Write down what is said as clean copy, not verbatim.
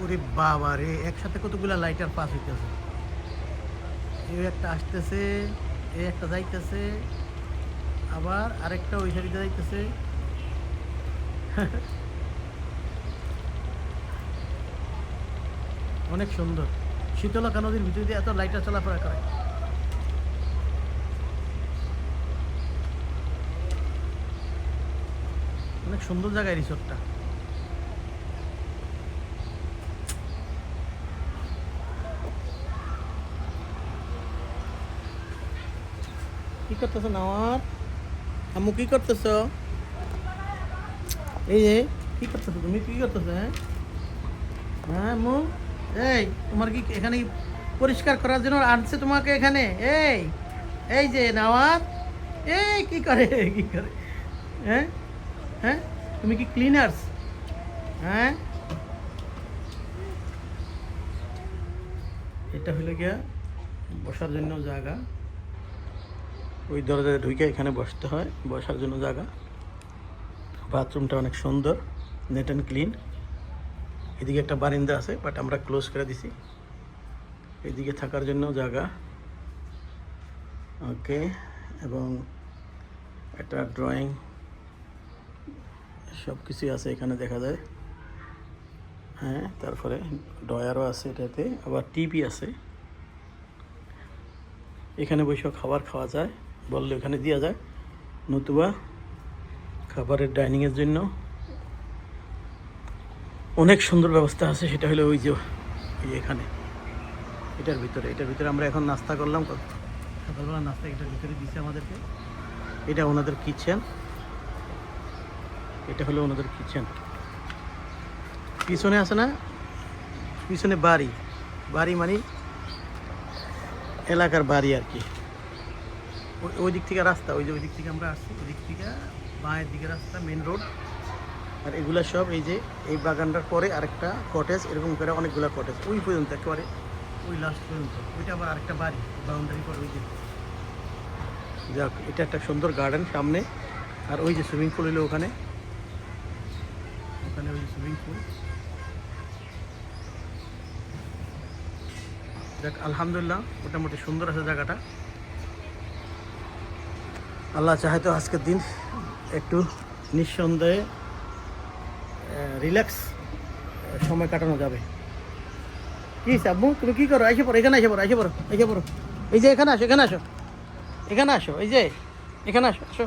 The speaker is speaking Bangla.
ওরে বাবা রে, একসাথে কতগুলা লাইটার পাস হইতেছে। এই একটা আসতেছে, এই একটা যাইতেছে, আবার আরেকটা ওই সাইডে যাইতেছে। অনেক সুন্দর। শীতলক্ষা নদীর ভিতর দিয়ে এত লাইটার চলাফেরা করে। অনেক সুন্দর জায়গায় রিসোর্টটা। কি করতেছো আমার আম্মু? কি করতেছো? এই যে কি করতেছো তুমি? কি করতেছো? হ্যাঁ হ্যাঁ আম্মু, এই তোমার কি এখানে পরিষ্কার করার জন্য আনছে তোমাকে এখানে? এই এই যে নাওয়াত, এই কি করে কি করে? হ্যাঁ হ্যাঁ, তুমি কি ক্লিনার্স? হ্যাঁ, এটা হলো গিয়া বসার জন্য জায়গা। ওই দরজায় ঢুকে এখানে বসতে হয়, বসার জন্য জায়গা। বাথরুমটা অনেক সুন্দর, নেট অ্যান্ড ক্লিন। এদিকে একটা বারিন্দা আছে, বাট আমরা ক্লোজ করে দিছি। এদিকে থাকার জন্য জায়গা, ওকে। এবং একটা ড্রয়িং, সব কিছুই আছে এখানে দেখা যায়। হ্যাঁ, তারপরে ডয়ারও আছে এটাতে, আবার টিভি আছে। এখানে বসেও খাবার খাওয়া যায়, বললে ওখানে দেওয়া যায়, নতুবা খাবারের ডাইনিংয়ের জন্য অনেক সুন্দর ব্যবস্থা আছে। সেটা হলো ওই যে এখানে, এটার ভিতরে আমরা এখন নাস্তা করলাম। সকালবেলা নাস্তা এটার ভিতরে দিচ্ছে আমাদেরকে। এটা ওনাদের কিচেন, এটা হলো ওনাদের কিচেন। পিছনে আছে না, পিছনে বাড়ি, বাড়ি মানে এলাকার বাড়ি আর কি। ওই দিক থেকে রাস্তা, ওই যে ওই দিক থেকে আমরা আসছি, ওই দিক থেকে বাঁয়ের দিকে রাস্তা, মেন রোড। আর এগুলা সব এই যে এই বাগানটার পরে আরেকটা কটেজ, এরকম করে অনেকগুলো কটেজ ওই পর্যন্ত, একেবারে ওই লাস্ট পর্যন্ত। ওইটা আবার আরেকটা বাড়ি, বাউন্ডারি করে ওই যে। যাক, এটা একটা সুন্দর গার্ডেন সামনে। আর ওই যে সুইমিং পুল হলো ওখানে, ওখানে ওই যে সুইমিং পুল। যাক, আলহামদুলিল্লাহ, মোটামুটি সুন্দর আছে জায়গাটা। আল্লাহ চাহে তো আজকের দিন একটু নিঃসন্দেহে রিল্যাক্স সময় কাটানো যাবে। কি আব্বু, তুমি কি করো? এসে পড়ো, এখানে এসে পড়ো, এসে পড়ো, এসে পড়ো। এই যে এখানে আসো, এখানে আসো, এখানে আসো, এই যে এখানে আসো, আসো।